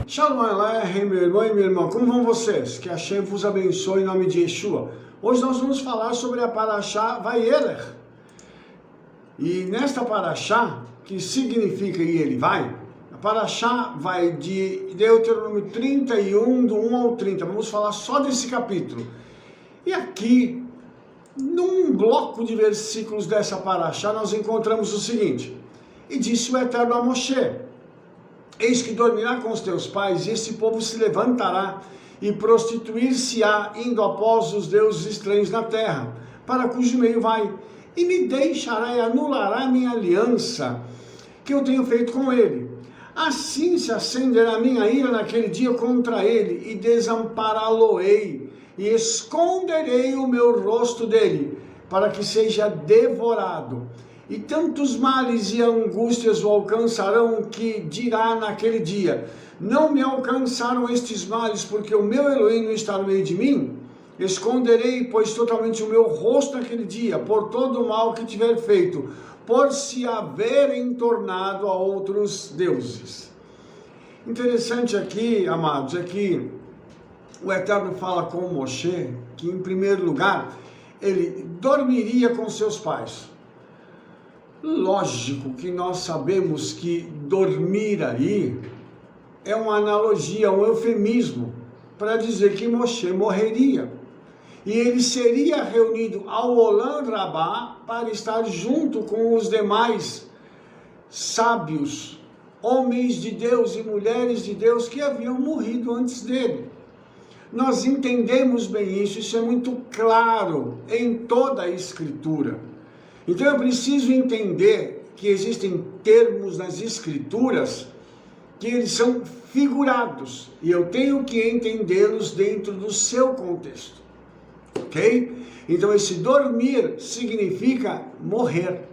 Shalom Aleichem, meu irmão e minha irmã, como vão vocês? Que Hashem vos abençoe em nome de Yeshua. Hoje nós vamos falar sobre a Parashá Vayelech. E nesta Parashá, que significa e ele vai, a Parashá vai de Deuteronômio 31, do 1 ao 30. Vamos falar só desse capítulo. E aqui, num bloco de versículos dessa Parashá, nós encontramos o seguinte: E disse o Eterno a Moshe: Eis que dormirá com os teus pais, e esse povo se levantará e prostituir-se-á, indo após os deuses estranhos na terra, para cujo meio vai, e me deixará e anulará minha aliança que eu tenho feito com ele. Assim se acenderá minha ira naquele dia contra ele, e desampará-lo-ei, e esconderei o meu rosto dele, para que seja devorado. E tantos males e angústias o alcançarão, que dirá naquele dia: não me alcançaram estes males, porque o meu Elohim não está no meio de mim? Esconderei, pois, totalmente o meu rosto naquele dia, por todo o mal que tiver feito, por se haverem tornado a outros deuses. Interessante aqui, amados, é que o Eterno fala com Moshe que, em primeiro lugar, ele dormiria com seus pais. Lógico que nós sabemos que dormir aí é uma analogia, um eufemismo para dizer que Moshe morreria. E ele seria reunido ao Olam Rabá para estar junto com os demais sábios, homens de Deus e mulheres de Deus que haviam morrido antes dele. Nós entendemos bem isso, isso é muito claro em toda a Escritura. Então eu preciso entender que existem termos nas Escrituras que eles são figurados, e eu tenho que entendê-los dentro do seu contexto, ok? Então esse dormir significa morrer,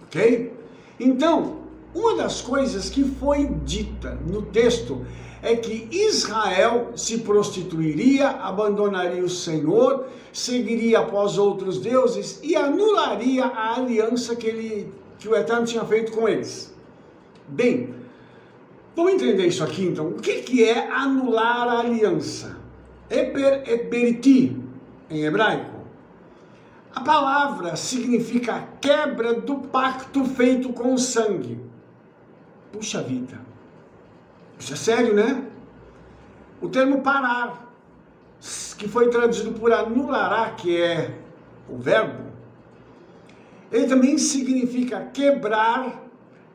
ok? Então, uma das coisas que foi dita no texto é que Israel se prostituiria, abandonaria o Senhor, seguiria após outros deuses e anularia a aliança que o Eterno tinha feito com eles. Bem, vamos entender isso aqui então. O que é anular a aliança? Eper et beriti, em hebraico. A palavra significa a quebra do pacto feito com o sangue. Puxa vida. Isso é sério, né? O termo parar, que foi traduzido por anulará, que é o verbo, ele também significa quebrar,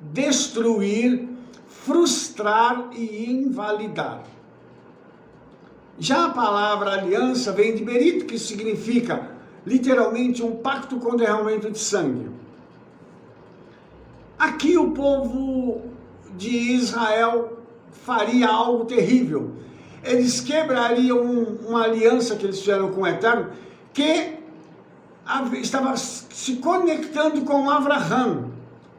destruir, frustrar e invalidar. Já a palavra aliança vem de berito, que significa literalmente um pacto com derramamento de sangue. Aqui o povo de Israel faria algo terrível. Eles quebrariam uma aliança que eles fizeram com o Eterno, que estava se conectando com Abraham,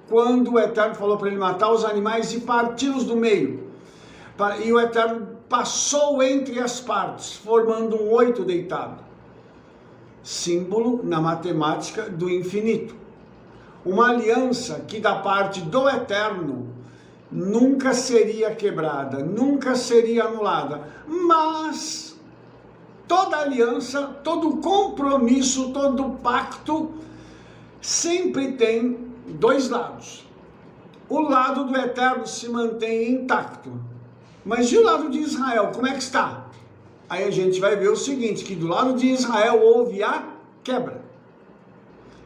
quando o Eterno falou para ele matar os animais e parti-los do meio. E o Eterno passou entre as partes, formando um 8 deitado. Símbolo na matemática do infinito. Uma aliança que da parte do Eterno nunca seria quebrada, nunca seria anulada, mas toda aliança, todo compromisso, todo pacto sempre tem dois lados. O lado do Eterno se mantém intacto, mas e o lado de Israel, como é que está? Aí a gente vai ver o seguinte, que do lado de Israel houve a quebra.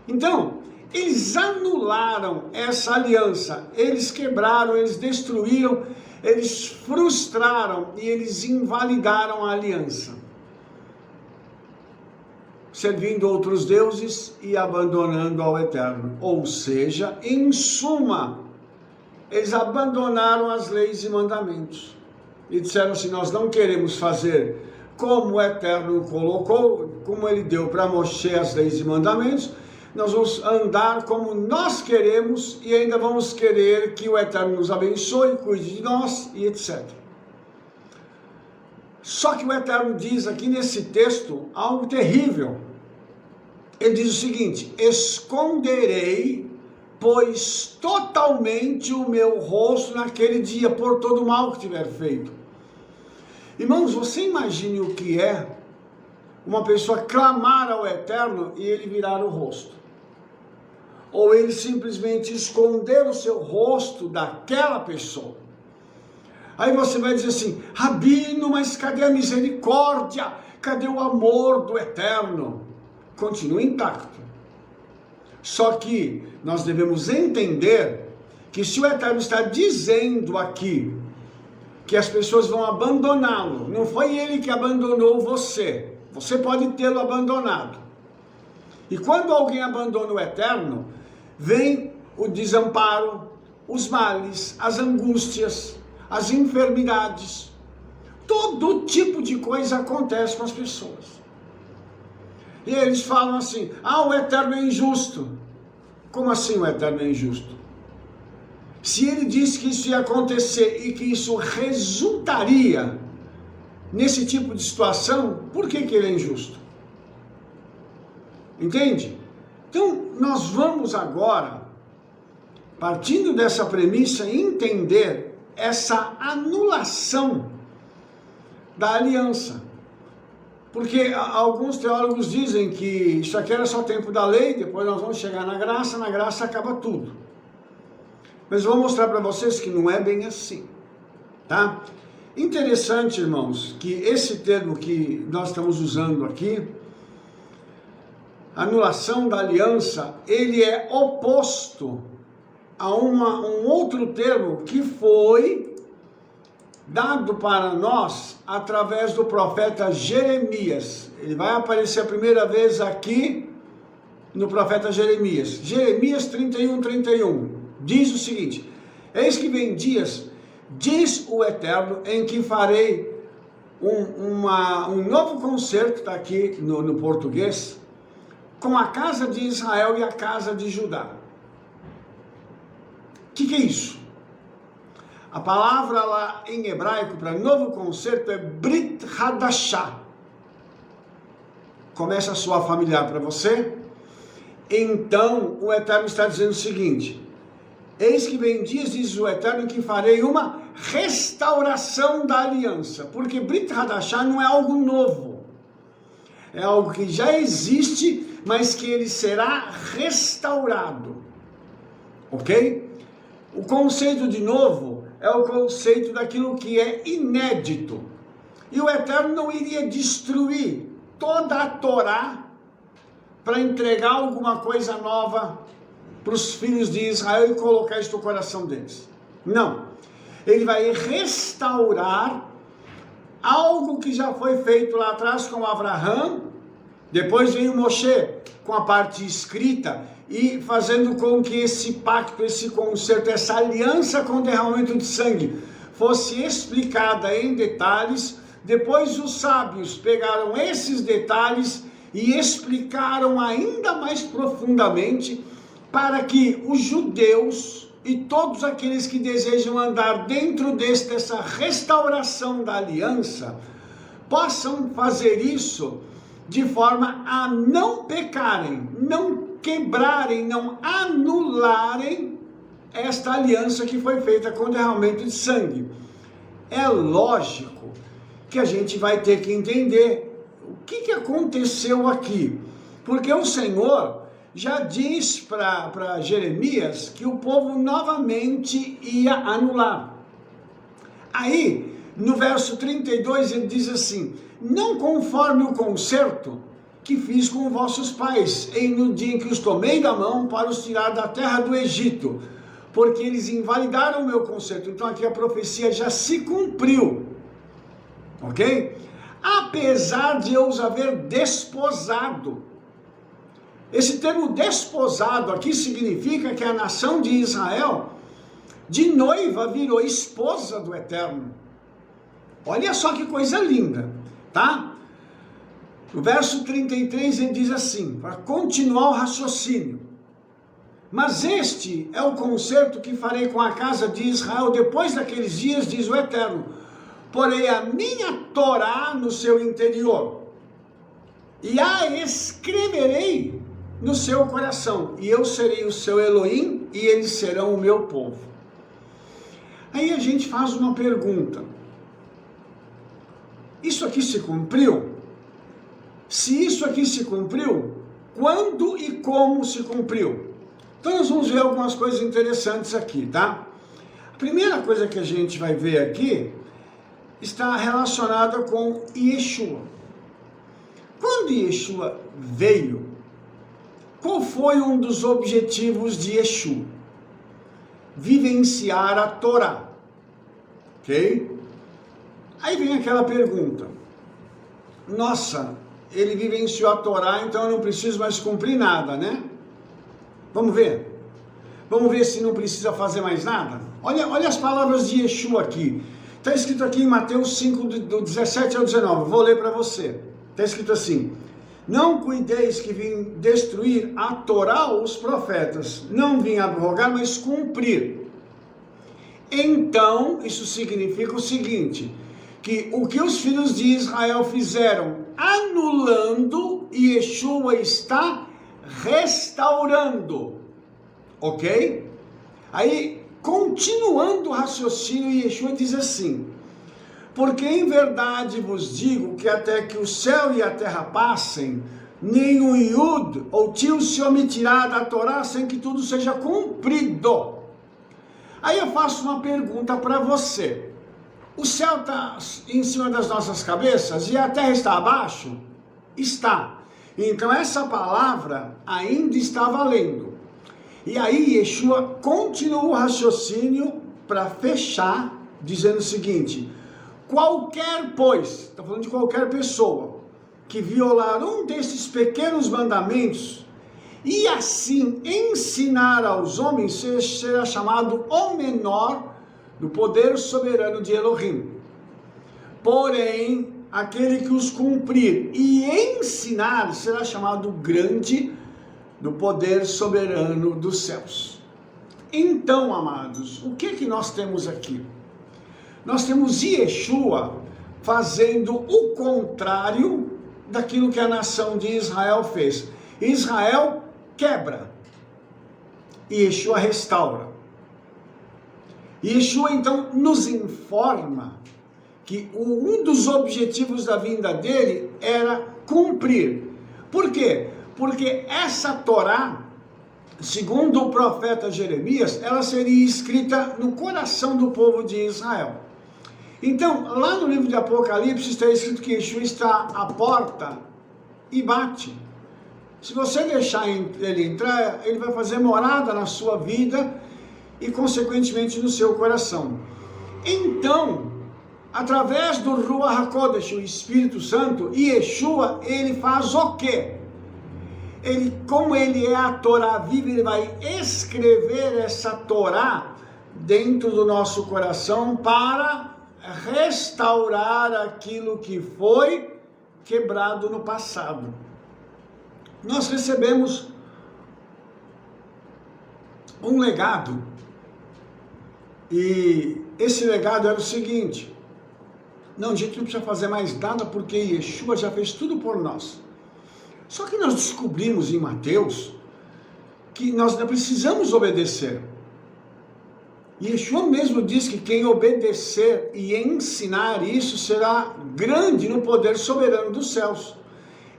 Então, eles anularam essa aliança, eles quebraram, eles destruíram, eles frustraram e eles invalidaram a aliança, servindo outros deuses e abandonando ao Eterno. Ou seja, em suma, eles abandonaram as leis e mandamentos e disseram assim: nós não queremos fazer como o Eterno colocou, como ele deu para Moshe as leis e mandamentos. Nós vamos andar como nós queremos e ainda vamos querer que o Eterno nos abençoe, cuide de nós e etc. Só que o Eterno diz aqui nesse texto algo terrível. Ele diz o seguinte: esconderei pois totalmente o meu rosto naquele dia, por todo o mal que tiver feito. Irmãos, você imagine o que é uma pessoa clamar ao Eterno e ele virar o rosto. Ou ele simplesmente esconder o seu rosto daquela pessoa. Aí você vai dizer assim, Rabino, mas cadê a misericórdia? Cadê o amor do Eterno? Continua intacto. Só que nós devemos entender que se o Eterno está dizendo aqui que as pessoas vão abandoná-lo, não foi ele que abandonou você, você pode tê-lo abandonado. E quando alguém abandona o Eterno, vem o desamparo, os males, as angústias, as enfermidades, todo tipo de coisa acontece com as pessoas. E eles falam assim, o Eterno é injusto. Como assim o Eterno é injusto? Se ele disse que isso ia acontecer e que isso resultaria nesse tipo de situação, por que ele é injusto? Entende? Então, nós vamos agora, partindo dessa premissa, entender essa anulação da aliança. Porque alguns teólogos dizem que isso aqui era só tempo da lei, depois nós vamos chegar na graça acaba tudo. Mas eu vou mostrar para vocês que não é bem assim, tá? Interessante, irmãos, que esse termo que nós estamos usando aqui, anulação da aliança, ele é oposto a um outro termo que foi dado para nós através do profeta Jeremias. Ele vai aparecer a primeira vez aqui no profeta Jeremias. Jeremias 31:31 diz o seguinte: eis que vem dias, diz o Eterno, em que farei um novo concerto, está aqui no português, com a casa de Israel e a casa de Judá. O que é isso? A palavra lá em hebraico para novo concerto é Brit Hadashah. Começa a soar familiar para você? Então o Eterno está dizendo o seguinte: eis que vem dias, diz o Eterno, que farei uma restauração da aliança. Porque Brit Hadashah não é algo novo. É algo que já existe, mas que ele será restaurado. Ok? O conceito de novo é o conceito daquilo que é inédito. E o Eterno não iria destruir toda a Torá para entregar alguma coisa nova para os filhos de Israel e colocar isso no coração deles. Não. Ele vai restaurar algo que já foi feito lá atrás com Abraão. Depois veio Moshe com a parte escrita e fazendo com que esse pacto, esse concerto, essa aliança com derramamento de sangue fosse explicada em detalhes. Depois os sábios pegaram esses detalhes e explicaram ainda mais profundamente para que os judeus e todos aqueles que desejam andar dentro dessa restauração da aliança possam fazer isso de forma a não pecarem, não quebrarem, não anularem esta aliança que foi feita com derramamento de sangue. É lógico que a gente vai ter que entender o que aconteceu aqui, porque o Senhor já diz para Jeremias que o povo novamente ia anular. Aí, no verso 32, ele diz assim: não conforme o concerto que fiz com vossos pais, no dia em que os tomei da mão para os tirar da terra do Egito, porque eles invalidaram o meu concerto. Então aqui a profecia já se cumpriu, ok? Apesar de eu os haver desposado. Esse termo desposado aqui significa que a nação de Israel, de noiva, virou esposa do Eterno. Olha só que coisa linda, tá? No verso 33 ele diz assim, para continuar o raciocínio: mas este é o concerto que farei com a casa de Israel depois daqueles dias, diz o Eterno: porei a minha Torá no seu interior, e a escreverei no seu coração, e eu serei o seu Elohim, e eles serão o meu povo. Aí a gente faz uma pergunta: isso aqui se cumpriu? Se isso aqui se cumpriu, quando e como se cumpriu? Então nós vamos ver algumas coisas interessantes aqui, tá? A primeira coisa que a gente vai ver aqui está relacionada com Yeshua. Quando Yeshua veio, qual foi um dos objetivos de Yeshua? Vivenciar a Torá, ok? Aí vem aquela pergunta: nossa, ele vivenciou a Torá, então eu não preciso mais cumprir nada, né? Vamos ver? Vamos ver se não precisa fazer mais nada? Olha as palavras de Yeshua aqui. Está escrito aqui em Mateus 5, do 17 ao 19. Vou ler para você. Está escrito assim: não cuideis que vim destruir a Torá ou os profetas. Não vim abrogar, mas cumprir. Então, isso significa o seguinte: que o que os filhos de Israel fizeram anulando, Yeshua está restaurando. Ok? Aí, continuando o raciocínio, Yeshua diz assim: porque em verdade vos digo que até que o céu e a terra passem, nem o Yud ou Tio se omitirá da Torá sem que tudo seja cumprido. Aí eu faço uma pergunta para você: o céu está em cima das nossas cabeças e a terra está abaixo? Está. Então essa palavra ainda está valendo. E aí Yeshua continua o raciocínio para fechar, dizendo o seguinte: qualquer, pois, está falando de qualquer pessoa, que violar um desses pequenos mandamentos, e assim ensinar aos homens, será chamado o menor do poder soberano de Elohim. Porém, aquele que os cumprir e ensinar, será chamado grande do poder soberano dos céus. Então, amados, o que nós temos aqui? Nós temos Yeshua fazendo o contrário daquilo que a nação de Israel fez. Israel quebra e Yeshua restaura. Yeshua então nos informa que um dos objetivos da vinda dele era cumprir. Por quê? Porque essa Torá, segundo o profeta Jeremias, ela seria escrita no coração do povo de Israel. Então, lá no livro de Apocalipse está escrito que Yeshua está à porta e bate. Se você deixar ele entrar, ele vai fazer morada na sua vida e, consequentemente, no seu coração. Então, através do Ruach HaKodesh, o Espírito Santo, Yeshua, ele faz o quê? Ele, como ele é a Torá viva, ele vai escrever essa Torá dentro do nosso coração para restaurar aquilo que foi quebrado no passado. Nós recebemos um legado, e esse legado era o seguinte: não, a gente não precisa fazer mais nada porque Yeshua já fez tudo por nós. Só que nós descobrimos em Mateus que nós não precisamos obedecer. Yeshua mesmo diz que quem obedecer e ensinar isso será grande no poder soberano dos céus.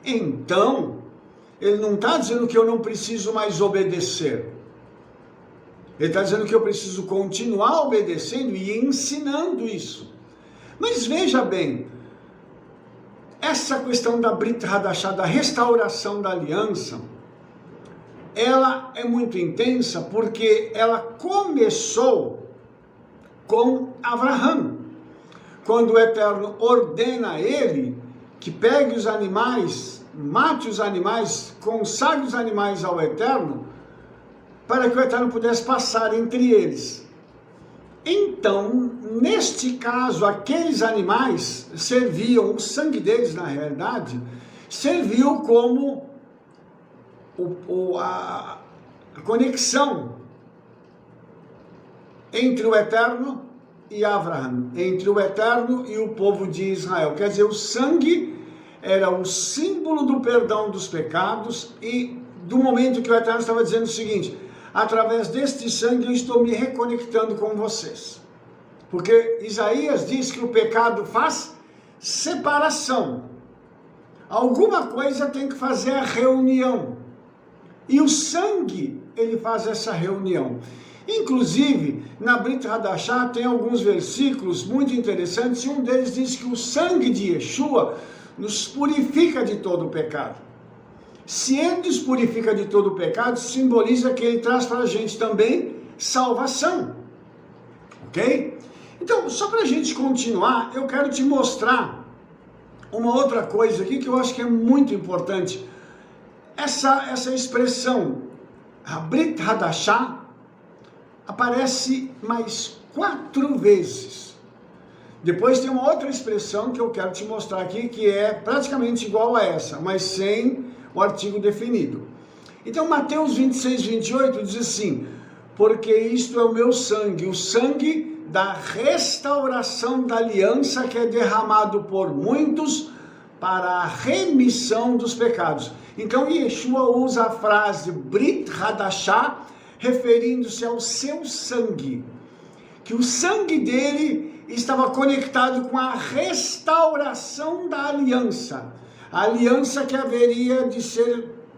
Então, ele não está dizendo que eu não preciso mais obedecer. Ele está dizendo que eu preciso continuar obedecendo e ensinando isso. Mas veja bem, essa questão da Brit Hadashah, da restauração da aliança, ela é muito intensa porque ela começou com Abraão. Quando o Eterno ordena a ele que pegue os animais, mate os animais, consagre os animais ao Eterno, para que o Eterno pudesse passar entre eles. Então, neste caso, aqueles animais serviam, o sangue deles, na realidade, serviu como a conexão entre o Eterno e Abraão, entre o Eterno e o povo de Israel. Quer dizer, o sangue era o símbolo do perdão dos pecados e do momento que o Eterno estava dizendo o seguinte: através deste sangue eu estou me reconectando com vocês. Porque Isaías diz que o pecado faz separação. Alguma coisa tem que fazer a reunião. E o sangue, ele faz essa reunião. Inclusive, na Brit Hadashah tem alguns versículos muito interessantes, e um deles diz que o sangue de Yeshua nos purifica de todo o pecado. Se ele nos purifica de todo o pecado, simboliza que ele traz para a gente também salvação. Ok? Então, só para a gente continuar, eu quero te mostrar uma outra coisa aqui que eu acho que é muito importante. Essa expressão, a Brit Hadashah, aparece mais 4 vezes. Depois tem uma outra expressão que eu quero te mostrar aqui, que é praticamente igual a essa, mas sem o artigo definido. Então, Mateus 26, 28 diz assim: porque isto é o meu sangue, o sangue da restauração da aliança que é derramado por muitos para a remissão dos pecados. Então, Yeshua usa a frase Brit Hadashah, referindo-se ao seu sangue, que o sangue dele estava conectado com a restauração da aliança, a aliança que haveria de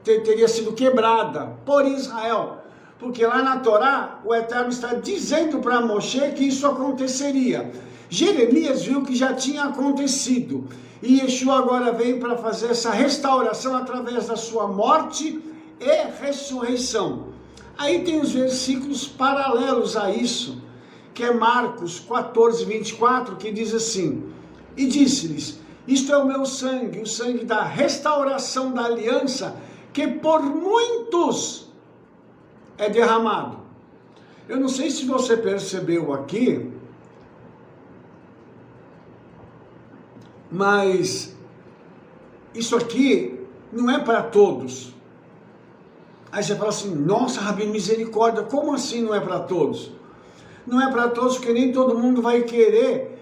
teria sido quebrada por Israel, porque lá na Torá o Eterno está dizendo para Moshe que isso aconteceria. Jeremias viu que já tinha acontecido, e Yeshua agora vem para fazer essa restauração através da sua morte e ressurreição. Aí tem os versículos paralelos a isso, que é Marcos 14, 24, que diz assim: e disse-lhes, isto é o meu sangue, o sangue da restauração da aliança, que por muitos é derramado. Eu não sei se você percebeu aqui, mas isso aqui não é para todos. Aí você fala assim: nossa, Rabino, misericórdia, como assim não é para todos? Não é para todos, porque nem todo mundo vai querer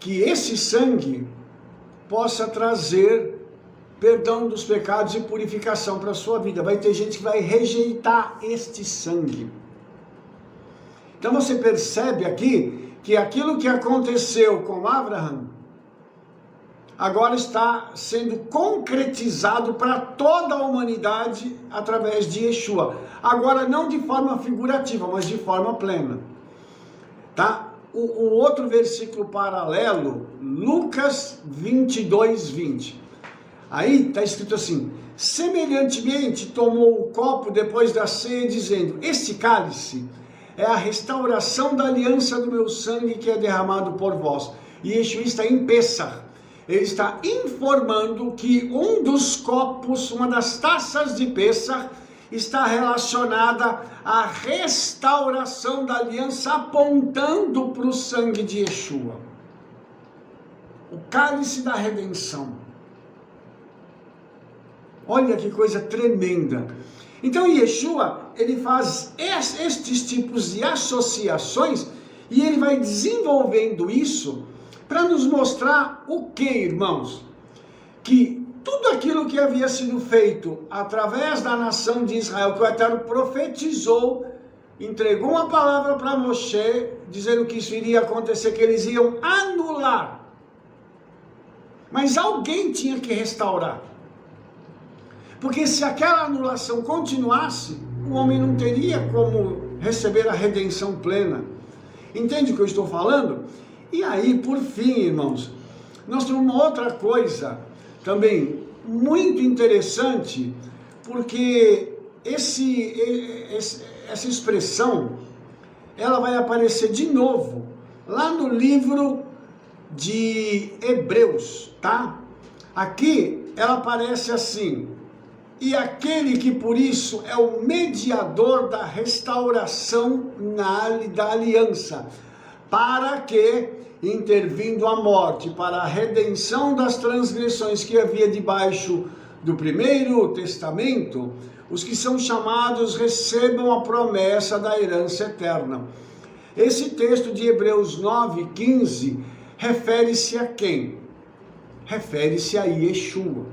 que esse sangue possa trazer perdão dos pecados e purificação para a sua vida. Vai ter gente que vai rejeitar este sangue. Então você percebe aqui que aquilo que aconteceu com Abraham agora está sendo concretizado para toda a humanidade através de Yeshua. Agora não de forma figurativa, mas de forma plena. Tá? O outro versículo paralelo, Lucas 22, 20. Aí está escrito assim: semelhantemente tomou o copo depois da ceia, dizendo, este cálice é a restauração da aliança do meu sangue que é derramado por vós. E Yeshua está em Pessah. Ele está informando que um dos copos, uma das taças de Pessah, está relacionada à restauração da aliança, apontando para o sangue de Yeshua. O cálice da redenção. Olha que coisa tremenda. Então Yeshua, ele faz estes tipos de associações e ele vai desenvolvendo isso para nos mostrar o que, irmãos? Que tudo aquilo que havia sido feito através da nação de Israel, que o Eterno profetizou, entregou uma palavra para Moshe, dizendo que isso iria acontecer, que eles iam anular. Mas alguém tinha que restaurar. Porque se aquela anulação continuasse, o homem não teria como receber a redenção plena. Entende o que eu estou falando? E aí, por fim, irmãos, nós temos uma outra coisa também muito interessante, porque essa expressão, ela vai aparecer de novo lá no livro de Hebreus, tá? Aqui ela aparece assim: e aquele que por isso é o mediador da restauração da aliança, para que, intervindo a morte, para a redenção das transgressões que havia debaixo do primeiro testamento, os que são chamados recebam a promessa da herança eterna. Esse texto de Hebreus 9:15 refere-se a quem? Refere-se a Yeshua.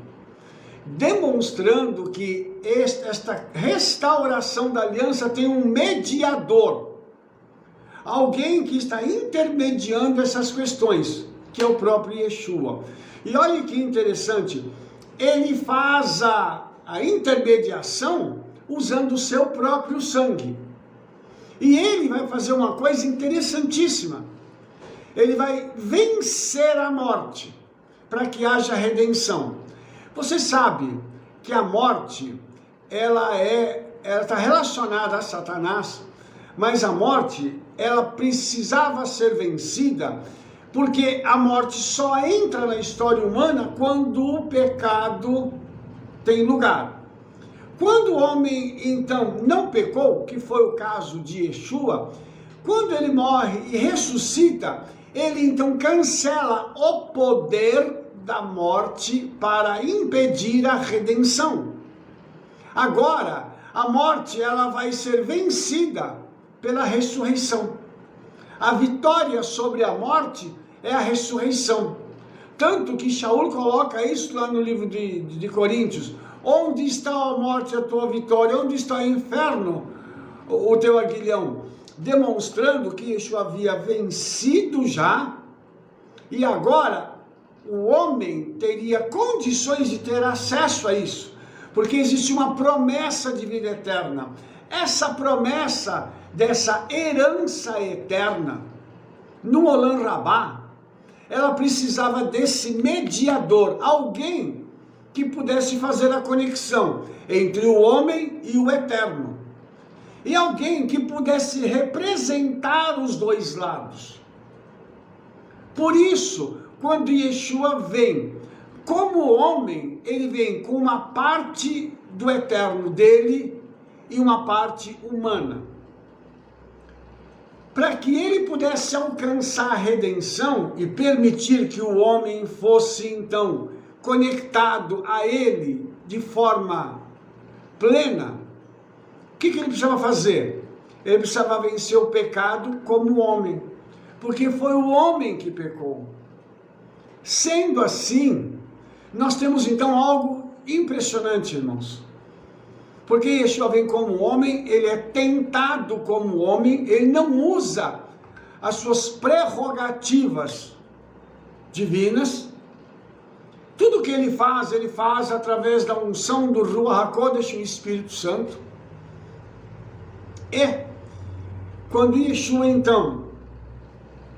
demonstrando que esta restauração da aliança tem um mediador, alguém que está intermediando essas questões, que é o próprio Yeshua. E olha que interessante, ele faz a intermediação usando o seu próprio sangue. E ele vai fazer uma coisa interessantíssima. Ele vai vencer a morte para que haja redenção. Você sabe que a morte, ela está relacionada a Satanás, mas a morte, ela precisava ser vencida, porque a morte só entra na história humana quando o pecado tem lugar. Quando o homem, então, não pecou, que foi o caso de Yeshua, quando ele morre e ressuscita, ele então cancela o poder da morte para impedir a redenção. Agora, a morte, ela vai ser vencida pela ressurreição. A vitória sobre a morte é a ressurreição. Tanto que Shaul coloca isso lá no livro de Coríntios. Onde está a morte, a tua vitória? Onde está o inferno, o teu aguilhão? Demonstrando que Yeshua havia vencido já, e agora o homem teria condições de ter acesso a isso, porque existe uma promessa de vida eterna. Essa promessa dessa herança eterna, no Olam Rabá, ela precisava desse mediador, alguém que pudesse fazer a conexão entre o homem e o eterno. E alguém que pudesse representar os dois lados. Por isso, quando Yeshua vem como homem, ele vem com uma parte do eterno dele e uma parte humana. Para que ele pudesse alcançar a redenção e permitir que o homem fosse então conectado a ele de forma plena, o que ele precisava fazer? Ele precisava vencer o pecado como homem, porque foi o homem que pecou. Sendo assim, nós temos então algo impressionante, irmãos. Porque Yeshua vem como homem, ele é tentado como homem, ele não usa as suas prerrogativas divinas. Tudo que ele faz através da unção do Ruach HaKodesh, o Espírito Santo. E quando Yeshua então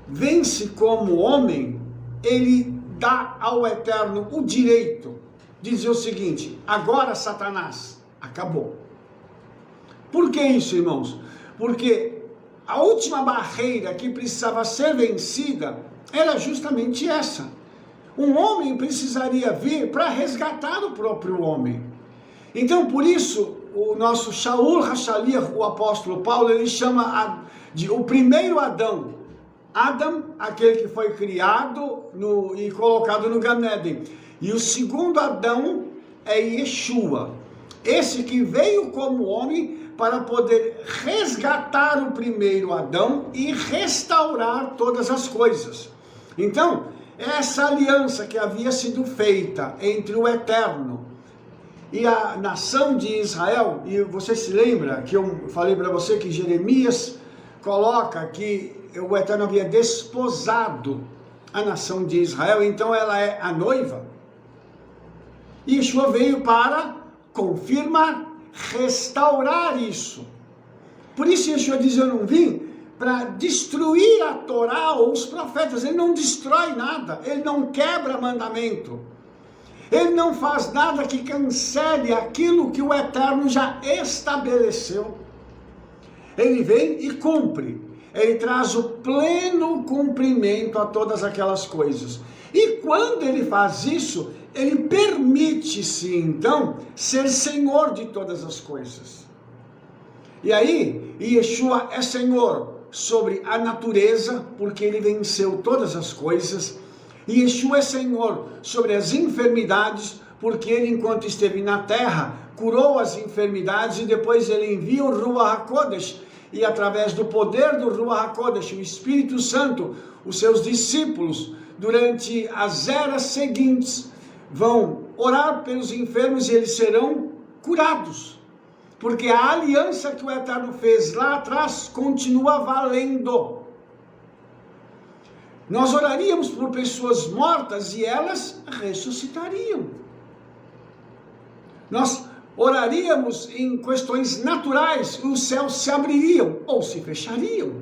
vence como homem, ele dá ao Eterno o direito de dizer o seguinte: agora, Satanás, acabou. Por que isso, irmãos? Porque a última barreira que precisava ser vencida era justamente essa. Um homem precisaria vir para resgatar o próprio homem. Então, por isso, o nosso Shaul HaShaliach, o apóstolo Paulo, ele chama de o primeiro Adão. Adam, aquele que foi criado e colocado no Gan Eden. E o segundo Adão é Yeshua. Esse que veio como homem para poder resgatar o primeiro Adão e restaurar todas as coisas. Então, essa aliança que havia sido feita entre o Eterno e a nação de Israel, e você se lembra que eu falei para você que Jeremias coloca que o Eterno havia desposado a nação de Israel, então ela é a noiva. E Yeshua veio para confirmar, restaurar isso. Por isso Yeshua diz: eu não vim para destruir a Torá ou os profetas. Ele não destrói nada, ele não quebra mandamento, ele não faz nada que cancele aquilo que o Eterno já estabeleceu. Ele vem e cumpre, ele traz o pleno cumprimento a todas aquelas coisas. E quando ele faz isso, ele permite-se então ser Senhor de todas as coisas. E aí, Yeshua é Senhor sobre a natureza, porque ele venceu todas as coisas. E Yeshua é Senhor sobre as enfermidades, porque ele, enquanto esteve na terra, curou as enfermidades, e depois ele envia o Ruach HaKodesh, e através do poder do Ruach HaKodesh, o Espírito Santo, os seus discípulos, durante as eras seguintes, vão orar pelos enfermos e eles serão curados. Porque a aliança que o Eterno fez lá atrás continua valendo. Nós oraríamos por pessoas mortas e elas ressuscitariam. Nós oraríamos em questões naturais, os céus se abririam ou se fechariam.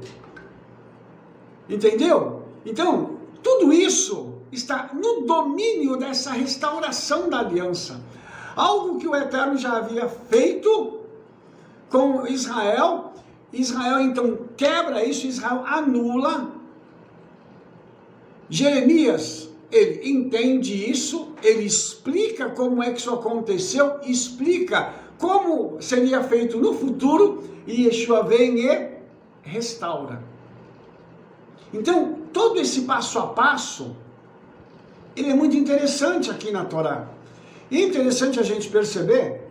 Entendeu? Então, tudo isso está no domínio dessa restauração da aliança. Algo que o Eterno já havia feito com Israel. Israel então quebra isso, Israel anula. Jeremias, ele entende isso, ele explica como é que isso aconteceu, explica como seria feito no futuro, e Yeshua vem e restaura. Então, todo esse passo a passo, ele é muito interessante aqui na Torá. E é interessante a gente perceber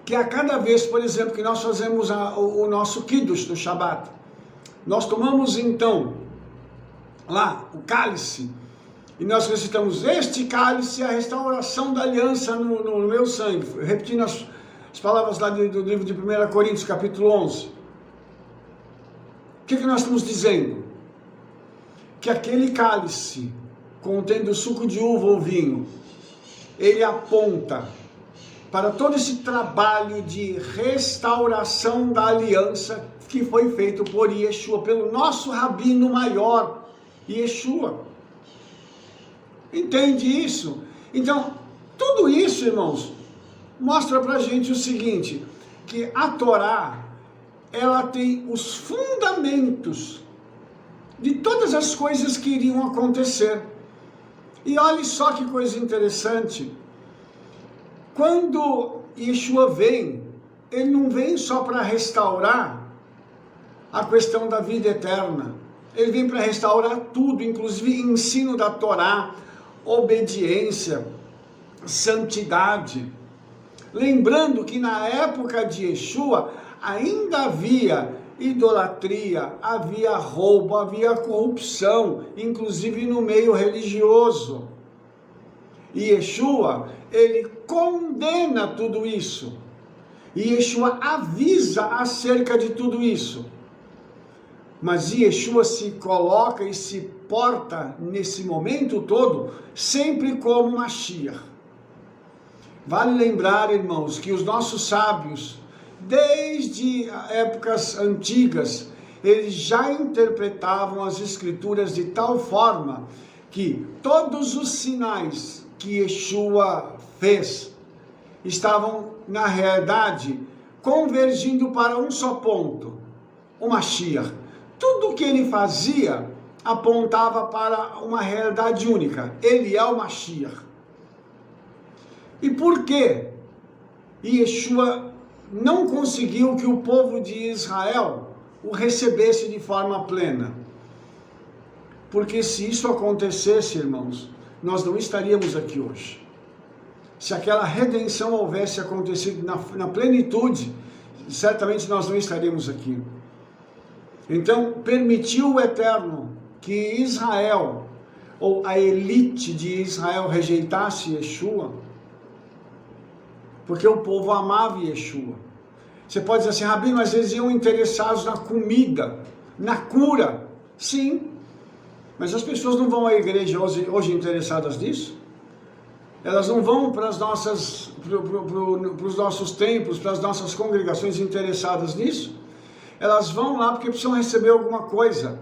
que a cada vez, por exemplo, que nós fazemos o nosso Kiddush do Shabat, nós tomamos então lá o cálice, e nós recitamos: este cálice é a restauração da aliança no meu sangue, repetindo as palavras lá do livro de 1 Coríntios, capítulo 11. O que nós estamos dizendo? Que aquele cálice contendo suco de uva ou vinho, ele aponta para todo esse trabalho de restauração da aliança que foi feito por Yeshua, pelo nosso rabino maior, Yeshua. Entende isso? Então, tudo isso, irmãos, mostra pra gente o seguinte, que a Torá, ela tem os fundamentos de todas as coisas que iriam acontecer. E olhe só que coisa interessante. Quando Yeshua vem, ele não vem só para restaurar a questão da vida eterna. Ele vem para restaurar tudo, inclusive ensino da Torá, obediência, santidade. Lembrando que na época de Yeshua ainda havia idolatria, havia roubo, havia corrupção, inclusive no meio religioso. E Yeshua, ele condena tudo isso. E Yeshua avisa acerca de tudo isso. Mas Yeshua se coloca e se porta nesse momento todo sempre como Mashiach. Vale lembrar, irmãos, que os nossos sábios, desde épocas antigas, eles já interpretavam as escrituras de tal forma que todos os sinais que Yeshua fez estavam, na realidade, convergindo para um só ponto, o Mashiach. Tudo que ele fazia apontava para uma realidade única, ele é o Mashiach. E por que Yeshua não conseguiu que o povo de Israel o recebesse de forma plena? Porque se isso acontecesse, irmãos, nós não estaríamos aqui hoje. Se aquela redenção houvesse acontecido na plenitude, certamente nós não estaríamos aqui. Então, permitiu o Eterno que Israel, ou a elite de Israel, rejeitasse Yeshua, porque o povo amava Yeshua. Você pode dizer assim: Rabino, mas eles iam interessados na comida, na cura. Sim, mas as pessoas não vão à igreja hoje interessadas nisso? Elas não vão para os nossos templos, para as nossas congregações interessadas nisso? Elas vão lá porque precisam receber alguma coisa.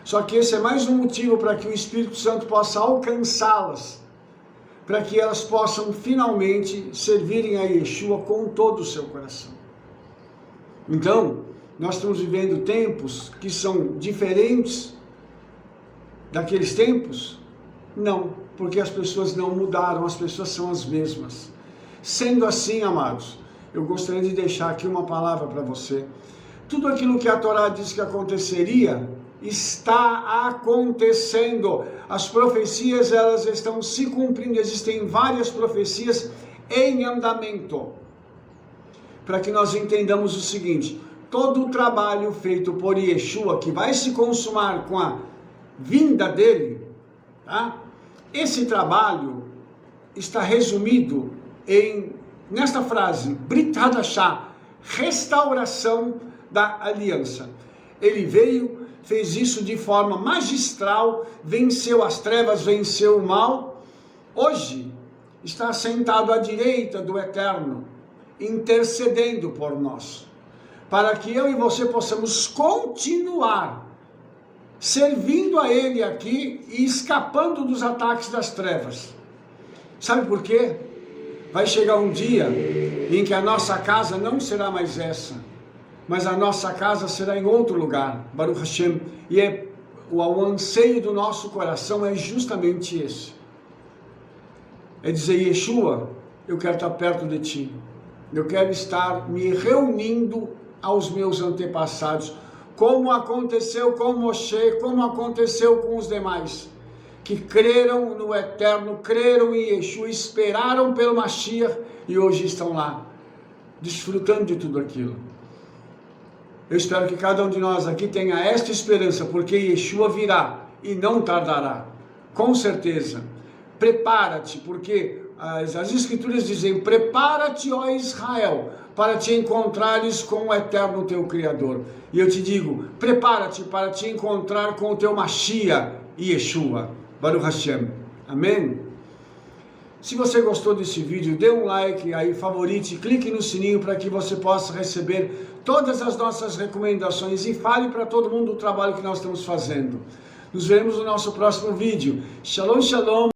Só que esse é mais um motivo para que o Espírito Santo possa alcançá-las, para que elas possam finalmente servirem a Yeshua com todo o seu coração. Então, nós estamos vivendo tempos que são diferentes daqueles tempos? Não, porque as pessoas não mudaram, as pessoas são as mesmas. Sendo assim, amados, eu gostaria de deixar aqui uma palavra para você. Tudo aquilo que a Torá diz que aconteceria, está acontecendo. As profecias, elas estão se cumprindo. Existem várias profecias em andamento. Para que nós entendamos o seguinte: todo o trabalho feito por Yeshua, que vai se consumar com a vinda dele, tá? Esse trabalho está resumido nesta frase, Brit Hadashah, restauração da aliança. Ele veio, fez isso de forma magistral, venceu as trevas, venceu o mal. Hoje está sentado à direita do Eterno, intercedendo por nós, para que eu e você possamos continuar servindo a Ele aqui e escapando dos ataques das trevas. Sabe por quê? Vai chegar um dia em que a nossa casa não será mais essa, mas a nossa casa será em outro lugar, Baruch Hashem, e o anseio do nosso coração é justamente esse. É dizer, Yeshua, eu quero estar perto de Ti, eu quero estar me reunindo aos meus antepassados, como aconteceu com Moshe, como aconteceu com os demais, que creram no Eterno, creram em Yeshua, esperaram pelo Mashiach e hoje estão lá, desfrutando de tudo aquilo. Eu espero que cada um de nós aqui tenha esta esperança, porque Yeshua virá e não tardará, com certeza. Prepara-te, porque as Escrituras dizem, prepara-te, ó Israel, para te encontrares com o Eterno teu Criador. E eu te digo, prepara-te para te encontrar com o teu Mashiach, Yeshua. Baruch Hashem. Amém? Se você gostou desse vídeo, dê um like aí, favorite, clique no sininho para que você possa receber todas as nossas recomendações e fale para todo mundo o trabalho que nós estamos fazendo. Nos veremos no nosso próximo vídeo. Shalom, shalom.